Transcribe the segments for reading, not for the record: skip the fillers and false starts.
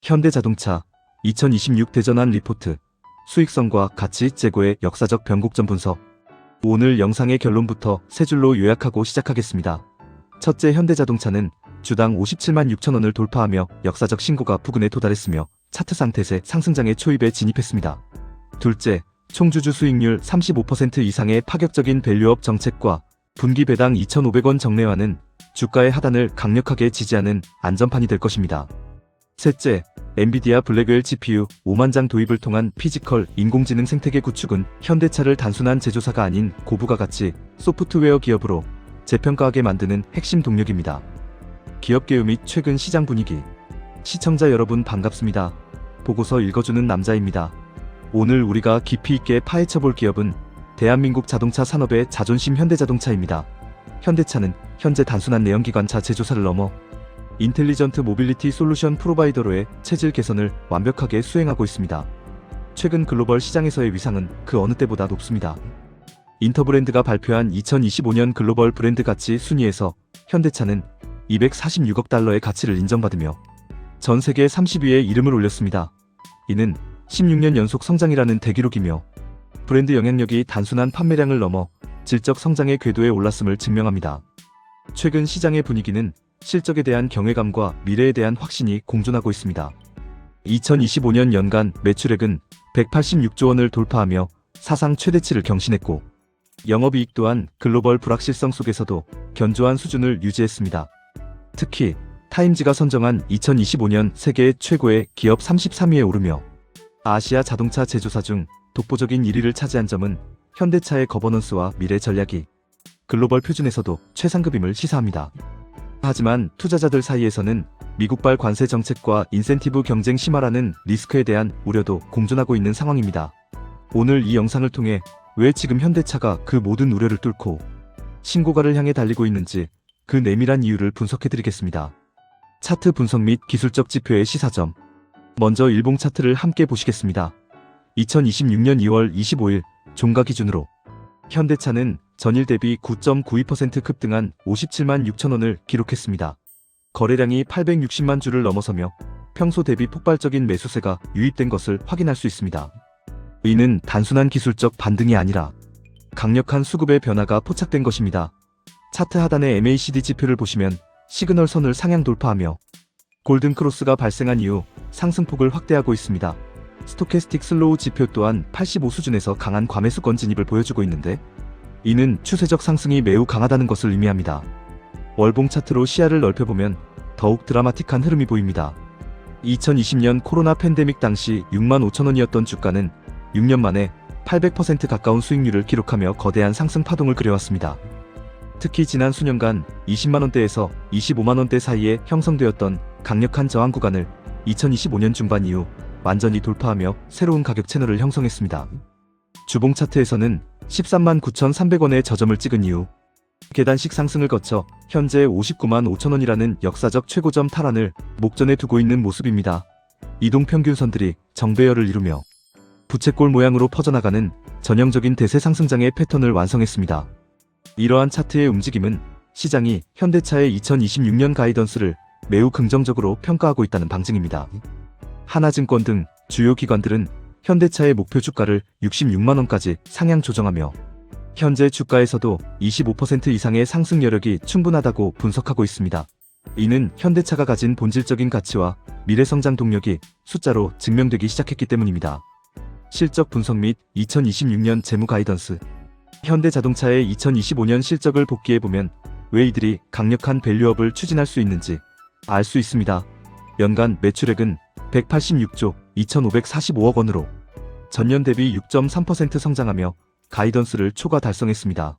현대자동차 2026 대전환 리포트 수익성과 가치 재고의 역사적 변곡점 분석. 오늘 영상의 결론부터 세 줄로 요약하고 시작하겠습니다. 첫째, 현대자동차는 주당 57만 6천 원을 돌파하며 역사적 신고가 부근에 도달했으며 차트상 대세 상승장의 초입에 진입했습니다. 둘째, 총주주 수익률 35% 이상의 파격적인 밸류업 정책과 분기 배당 2,500원 정례화는 주가의 하단을 강력하게 지지하는 안전판이 될 것입니다. 셋째, 엔비디아 블랙웰 GPU 5만 장 도입을 통한 피지컬 인공지능 생태계 구축은 현대차를 단순한 제조사가 아닌 고부가 가치 소프트웨어 기업으로 재평가하게 만드는 핵심 동력입니다. 기업 개요 및 최근 시장 분위기. 시청자 여러분 반갑습니다. 보고서 읽어주는 남자입니다. 오늘 우리가 깊이 있게 파헤쳐볼 기업은 대한민국 자동차 산업의 자존심 현대자동차입니다. 현대차는 현재 단순한 내연기관차 제조사를 넘어 인텔리전트 모빌리티 솔루션 프로바이더로의 체질 개선을 완벽하게 수행하고 있습니다. 최근 글로벌 시장에서의 위상은 그 어느 때보다 높습니다. 인터브랜드가 발표한 2025년 글로벌 브랜드 가치 순위에서 현대차는 246억 달러의 가치를 인정받으며 전 세계 30위에 이름을 올렸습니다. 이는 16년 연속 성장이라는 대기록이며 브랜드 영향력이 단순한 판매량을 넘어 질적 성장의 궤도에 올랐음을 증명합니다. 최근 시장의 분위기는 실적에 대한 경외감과 미래에 대한 확신이 공존하고 있습니다. 2025년 연간 매출액은 186조 원을 돌파하며 사상 최대치를 경신했고 영업이익 또한 글로벌 불확실성 속에서도 견조한 수준을 유지했습니다. 특히 타임지가 선정한 2025년 세계 최고의 기업 33위에 오르며 아시아 자동차 제조사 중 독보적인 1위를 차지한 점은 현대차의 거버넌스와 미래 전략이 글로벌 표준에서도 최상급임을 시사합니다. 하지만 투자자들 사이에서는 미국발 관세 정책과 인센티브 경쟁 심화라는 리스크에 대한 우려도 공존하고 있는 상황입니다. 오늘 이 영상을 통해 왜 지금 현대차가 그 모든 우려를 뚫고 신고가를 향해 달리고 있는지 그 내밀한 이유를 분석해드리겠습니다. 차트 분석 및 기술적 지표의 시사점. 먼저 일봉 차트를 함께 보시겠습니다. 2026년 2월 25일 종가 기준으로 현대차는 전일 대비 9.92% 급등한 57만 6천 원을 기록했습니다. 거래량이 860만 주를 넘어서며 평소 대비 폭발적인 매수세가 유입된 것을 확인할 수 있습니다. 이는 단순한 기술적 반등이 아니라 강력한 수급의 변화가 포착된 것입니다. 차트 하단의 MACD 지표를 보시면 시그널 선을 상향 돌파하며 골든 크로스가 발생한 이후 상승폭을 확대하고 있습니다. 스토캐스틱 슬로우 지표 또한 85 수준에서 강한 과매수권 진입을 보여주고 있는데 이는 추세적 상승이 매우 강하다는 것을 의미합니다. 월봉 차트로 시야를 넓혀보면 더욱 드라마틱한 흐름이 보입니다. 2020년 코로나 팬데믹 당시 6만 5천 원이었던 주가는 6년 만에 800% 가까운 수익률을 기록하며 거대한 상승 파동을 그려왔습니다. 특히 지난 수년간 20만 원대에서 25만 원대 사이에 형성되었던 강력한 저항 구간을 2025년 중반 이후 완전히 돌파하며 새로운 가격 채널을 형성했습니다. 주봉 차트에서는 13만 9,300원의 저점을 찍은 이후 계단식 상승을 거쳐 현재 59만 5천 원이라는 역사적 최고점 탈환을 목전에 두고 있는 모습입니다. 이동평균선들이 정배열을 이루며 부채꼴 모양으로 퍼져나가는 전형적인 대세 상승장의 패턴을 완성했습니다. 이러한 차트의 움직임은 시장이 현대차의 2026년 가이던스를 매우 긍정적으로 평가하고 있다는 방증입니다. 하나증권 등 주요 기관들은 현대차의 목표 주가를 66만 원까지 상향 조정하며 현재 주가에서도 25% 이상의 상승 여력이 충분하다고 분석하고 있습니다. 이는 현대차가 가진 본질적인 가치와 미래 성장 동력이 숫자로 증명되기 시작했기 때문입니다. 실적 분석 및 2026년 재무 가이던스. 현대자동차의 2025년 실적을 복기해보면 왜 이들이 강력한 밸류업을 추진할 수 있는지 알 수 있습니다. 연간 매출액은 186조 2,545억 원으로 전년 대비 6.3% 성장하며 가이던스를 초과 달성했습니다.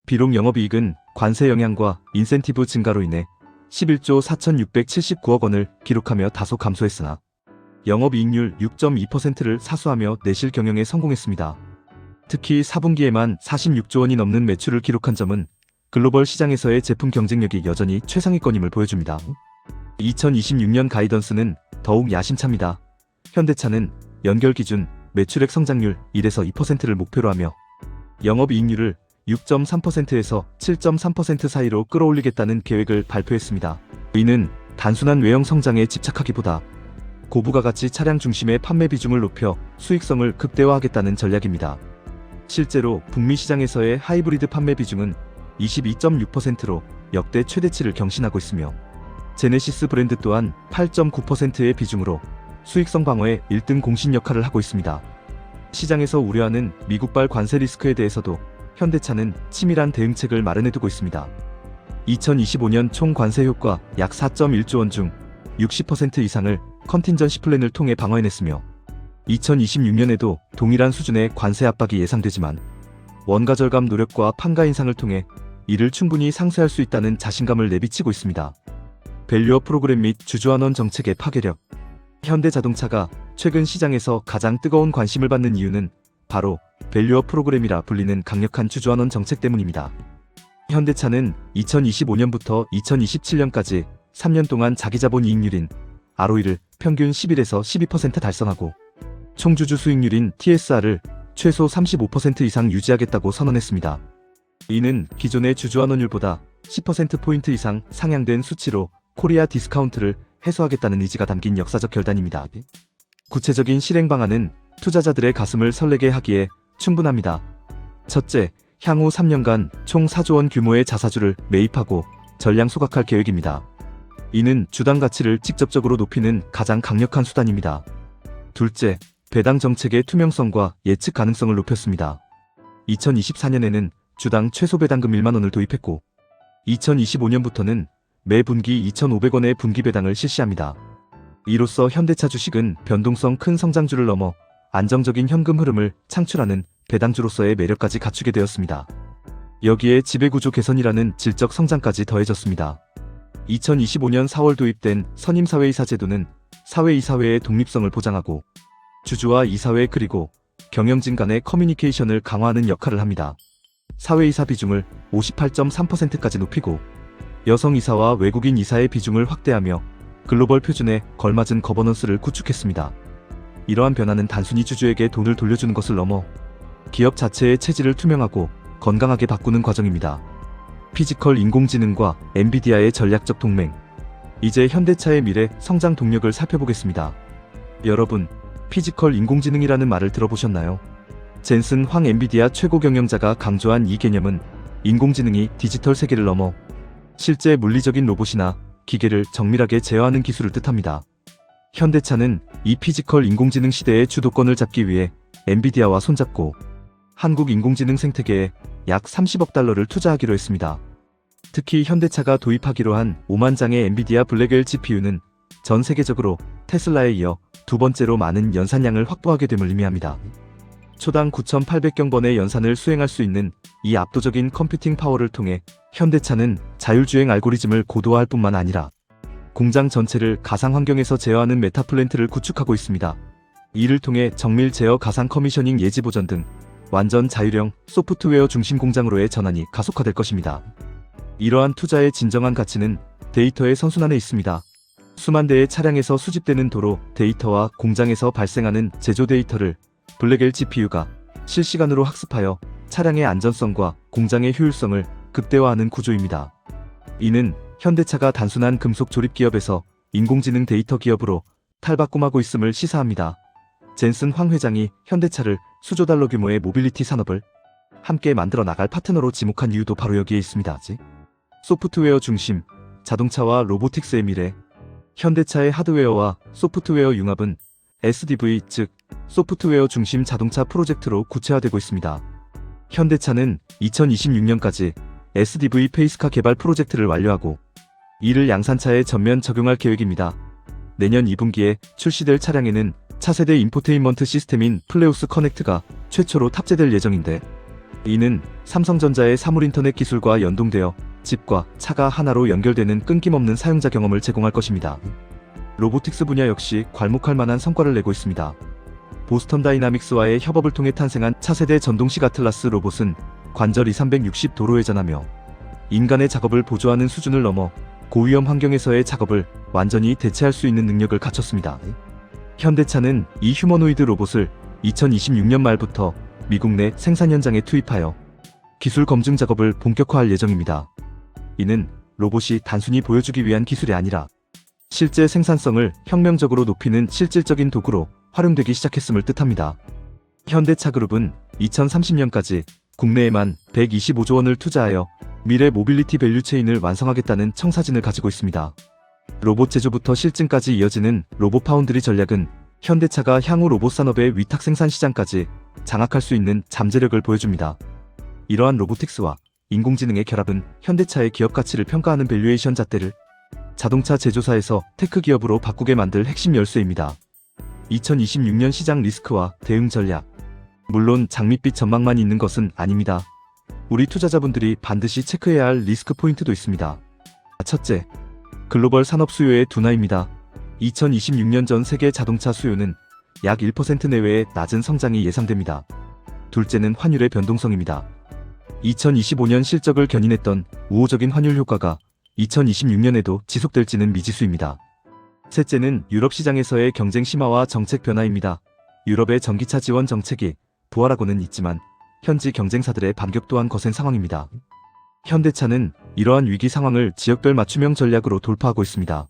비록 영업이익은 관세 영향과 인센티브 증가로 인해 11조 4,679억 원을 기록하며 다소 감소했으나 영업이익률 6.2%를 사수하며 내실 경영에 성공했습니다. 특히 4분기에만 46조 원이 넘는 매출을 기록한 점은 글로벌 시장에서의 제품 경쟁력이 여전히 최상위권임을 보여줍니다. 2026년 가이던스는 더욱 야심찹니다. 현대차는 연결 기준 매출액 성장률 1에서 2%를 목표로 하며 영업이익률을 6.3%에서 7.3% 사이로 끌어올리겠다는 계획을 발표했습니다. 이는 단순한 외형 성장에 집착하기보다 고부가가치 차량 중심의 판매 비중을 높여 수익성을 극대화하겠다는 전략입니다. 실제로 북미 시장에서의 하이브리드 판매 비중은 22.6%로 역대 최대치를 경신하고 있으며 제네시스 브랜드 또한 8.9%의 비중으로 수익성 방어에 1등 공신 역할을 하고 있습니다. 시장에서 우려하는 미국발 관세 리스크에 대해서도 현대차는 치밀한 대응책을 마련해두고 있습니다. 2025년 총 관세 효과 약 4.1조 원 중 60% 이상을 컨틴전시 플랜을 통해 방어해냈으며 2026년에도 동일한 수준의 관세 압박이 예상되지만 원가 절감 노력과 판가 인상을 통해 이를 충분히 상쇄할 수 있다는 자신감을 내비치고 있습니다. 밸류업 프로그램 및 주주환원 정책의 파괴력. 현대자동차가 최근 시장에서 가장 뜨거운 관심을 받는 이유는 바로 밸류업 프로그램이라 불리는 강력한 주주환원 정책 때문입니다. 현대차는 2025년부터 2027년까지 3년 동안 자기자본 이익률인 ROE를 평균 11에서 12% 달성하고 총주주 수익률인 TSR을 최소 35% 이상 유지하겠다고 선언했습니다. 이는 기존의 주주환원율보다 10%포인트 이상 상향된 수치로 코리아 디스카운트를 해소하겠다는 의지가 담긴 역사적 결단입니다. 구체적인 실행 방안은 투자자들의 가슴을 설레게 하기에 충분합니다. 첫째, 향후 3년간 총 4조 원 규모의 자사주를 매입하고 전량 소각할 계획입니다. 이는 주당 가치를 직접적으로 높이는 가장 강력한 수단입니다. 둘째, 배당 정책의 투명성과 예측 가능성을 높였습니다. 2024년에는 주당 최소 배당금 1만 원을 도입했고 2025년부터는 매 분기 2,500원의 분기 배당을 실시합니다. 이로써 현대차 주식은 변동성 큰 성장주를 넘어 안정적인 현금 흐름을 창출하는 배당주로서의 매력까지 갖추게 되었습니다. 여기에 지배구조 개선이라는 질적 성장까지 더해졌습니다. 2025년 4월 도입된 선임사회이사 제도는 사회이사회의 독립성을 보장하고 주주와 이사회 그리고 경영진 간의 커뮤니케이션을 강화하는 역할을 합니다. 사회이사 비중을 58.3%까지 높이고 여성이사와 외국인 이사의 비중을 확대하며 글로벌 표준에 걸맞은 거버넌스를 구축했습니다. 이러한 변화는 단순히 주주에게 돈을 돌려주는 것을 넘어 기업 자체의 체질을 투명하고 건강하게 바꾸는 과정입니다. 피지컬 인공지능과 엔비디아의 전략적 동맹. 이제 현대차의 미래 성장 동력을 살펴보겠습니다. 여러분, 피지컬 인공지능이라는 말을 들어보셨나요? 젠슨 황 엔비디아 최고 경영자가 강조한 이 개념은 인공지능이 디지털 세계를 넘어 실제 물리적인 로봇이나 기계를 정밀하게 제어하는 기술을 뜻합니다. 현대차는 이 피지컬 인공지능 시대의 주도권을 잡기 위해 엔비디아와 손잡고 한국 인공지능 생태계에 약 30억 달러를 투자하기로 했습니다. 특히 현대차가 도입하기로 한 5만 장의 엔비디아 블랙웰 GPU는 전 세계적으로 테슬라에 이어 두 번째로 많은 연산량을 확보하게 됨을 의미합니다. 초당 9,800경번의 연산을 수행할 수 있는 이 압도적인 컴퓨팅 파워를 통해 현대차는 자율주행 알고리즘을 고도화할 뿐만 아니라 공장 전체를 가상 환경에서 제어하는 메타플랜트를 구축하고 있습니다. 이를 통해 정밀 제어 가상 커미셔닝 예지 보전 등 완전 자율형 소프트웨어 중심 공장으로의 전환이 가속화될 것입니다. 이러한 투자의 진정한 가치는 데이터의 선순환에 있습니다. 수만 대의 차량에서 수집되는 도로 데이터와 공장에서 발생하는 제조 데이터를 블랙웰 GPU가 실시간으로 학습하여 차량의 안전성과 공장의 효율성을 극대화하는 구조입니다. 이는 현대차가 단순한 금속 조립 기업에서 인공지능 데이터 기업으로 탈바꿈하고 있음을 시사합니다. 젠슨 황 회장이 현대차를 수조 달러 규모의 모빌리티 산업을 함께 만들어 나갈 파트너로 지목한 이유도 바로 여기에 있습니다. 소프트웨어 중심, 자동차와 로보틱스의 미래. 현대차의 하드웨어와 소프트웨어 융합은 SDV, 즉 소프트웨어 중심 자동차 프로젝트로 구체화되고 있습니다. 현대차는 2026년까지 SDV 페이스카 개발 프로젝트를 완료하고 이를 양산차에 전면 적용할 계획입니다. 내년 2분기에 출시될 차량에는 차세대 인포테인먼트 시스템인 플레우스 커넥트가 최초로 탑재될 예정인데 이는 삼성전자의 사물인터넷 기술과 연동되어 집과 차가 하나로 연결되는 끊김없는 사용자 경험을 제공할 것입니다. 로보틱스 분야 역시 괄목할 만한 성과를 내고 있습니다. 보스턴 다이나믹스와의 협업을 통해 탄생한 차세대 전동식 아틀라스 로봇은 관절 2360 도로 회전하며 인간의 작업을 보조하는 수준을 넘어 고위험 환경에서의 작업을 완전히 대체할 수 있는 능력을 갖췄습니다. 현대차는 이 휴머노이드 로봇을 2026년 말부터 미국 내 생산 현장에 투입하여 기술 검증 작업을 본격화할 예정입니다. 이는 로봇이 단순히 보여주기 위한 기술이 아니라 실제 생산성을 혁명적으로 높이는 실질적인 도구로 활용되기 시작했음을 뜻합니다. 현대차그룹은 2030년까지 국내에만 125조 원을 투자하여 미래 모빌리티 밸류체인을 완성하겠다는 청사진을 가지고 있습니다. 로봇 제조부터 실증까지 이어지는 로봇파운드리 전략은 현대차가 향후 로봇 산업의 위탁 생산 시장까지 장악할 수 있는 잠재력을 보여줍니다. 이러한 로보틱스와 인공지능의 결합은 현대차의 기업 가치를 평가하는 밸류에이션 잣대를 자동차 제조사에서 테크 기업으로 바꾸게 만들 핵심 열쇠입니다. 2026년 시장 리스크와 대응 전략. 물론 장밋빛 전망만 있는 것은 아닙니다. 우리 투자자분들이 반드시 체크해야 할 리스크 포인트도 있습니다. 첫째, 글로벌 산업 수요의 둔화입니다. 2026년 전 세계 자동차 수요는 약 1% 내외의 낮은 성장이 예상됩니다. 둘째는 환율의 변동성입니다. 2025년 실적을 견인했던 우호적인 환율 효과가 2026년에도 지속될지는 미지수입니다. 셋째는 유럽 시장에서의 경쟁 심화와 정책 변화입니다. 유럽의 전기차 지원 정책이 부활하고는 있지만 현지 경쟁사들의 반격 또한 거센 상황입니다. 현대차는 이러한 위기 상황을 지역별 맞춤형 전략으로 돌파하고 있습니다.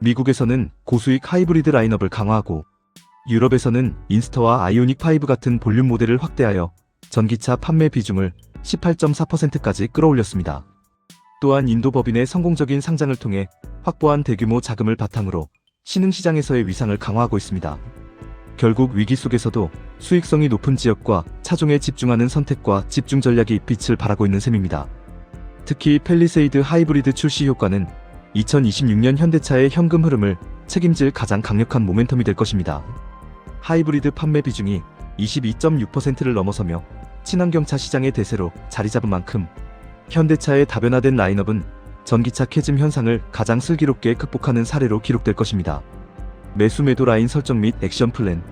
미국에서는 고수익 하이브리드 라인업을 강화하고 유럽에서는 인스터와 아이오닉5 같은 볼륨 모델을 확대하여 전기차 판매 비중을 18.4%까지 끌어올렸습니다. 또한 인도 법인의 성공적인 상장을 통해 확보한 대규모 자금을 바탕으로 신흥시장에서의 위상을 강화하고 있습니다. 결국 위기 속에서도 수익성이 높은 지역과 차종에 집중하는 선택과 집중 전략이 빛을 발하고 있는 셈입니다. 특히 팰리세이드 하이브리드 출시 효과는 2026년 현대차의 현금 흐름을 책임질 가장 강력한 모멘텀이 될 것입니다. 하이브리드 판매 비중이 22.6%를 넘어서며 친환경차 시장의 대세로 자리 잡은 만큼 현대차의 다변화된 라인업은 전기차 캐즘 현상을 가장 슬기롭게 극복하는 사례로 기록될 것입니다. 매수 매도 라인 설정 및 액션 플랜.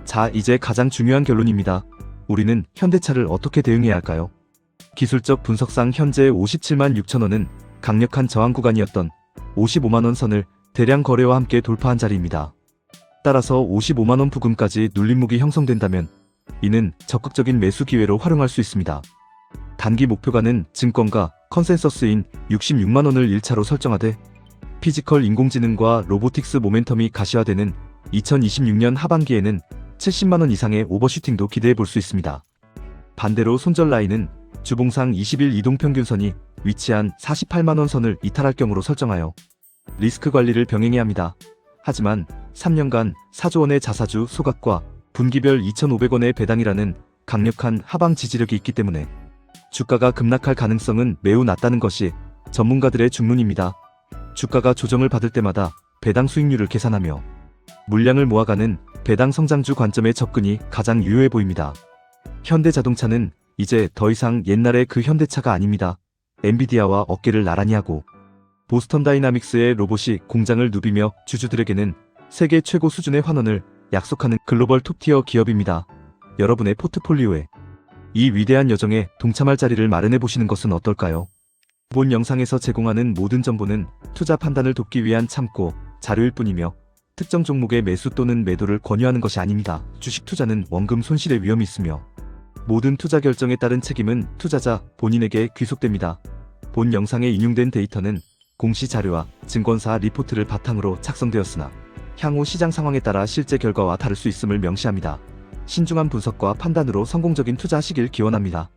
자, 이제 가장 중요한 결론입니다. 우리는 현대차를 어떻게 대응해야 할까요? 기술적 분석상 현재 57만 6천 원은 강력한 저항 구간이었던 55만 원 선을 대량 거래와 함께 돌파한 자리입니다. 따라서 55만 원 부근까지 눌림목이 형성된다면 이는 적극적인 매수 기회로 활용할 수 있습니다. 단기 목표가는 증권가 컨센서스인 66만 원을 1차로 설정하되 피지컬 인공지능과 로보틱스 모멘텀이 가시화되는 2026년 하반기에는 70만 원 이상의 오버슈팅도 기대해 볼 수 있습니다. 반대로 손절 라인은 주봉상 20일 이동평균선이 위치한 48만 원 선을 이탈할 경우로 설정하여 리스크 관리를 병행해야 합니다. 하지만 3년간 4조 원의 자사주 소각과 분기별 2,500원의 배당이라는 강력한 하방 지지력이 있기 때문에 주가가 급락할 가능성은 매우 낮다는 것이 전문가들의 중론입니다. 주가가 조정을 받을 때마다 배당 수익률을 계산하며 물량을 모아가는 배당 성장주 관점의 접근이 가장 유효해 보입니다. 현대자동차는 이제 더 이상 옛날의 그 현대차가 아닙니다. 엔비디아와 어깨를 나란히 하고 보스턴 다이나믹스의 로봇이 공장을 누비며 주주들에게는 세계 최고 수준의 환원을 약속하는 글로벌 톱티어 기업입니다. 여러분의 포트폴리오에 이 위대한 여정에 동참할 자리를 마련해 보시는 것은 어떨까요? 본 영상에서 제공하는 모든 정보는 투자 판단을 돕기 위한 참고 자료일 뿐이며 특정 종목의 매수 또는 매도를 권유하는 것이 아닙니다. 주식 투자는 원금 손실의 위험이 있으며 모든 투자 결정에 따른 책임은 투자자 본인에게 귀속됩니다. 본 영상에 인용된 데이터는 공시 자료와 증권사 리포트를 바탕으로 작성되었으나 향후 시장 상황에 따라 실제 결과와 다를 수 있음을 명시합니다. 신중한 분석과 판단으로 성공적인 투자하시길 기원합니다.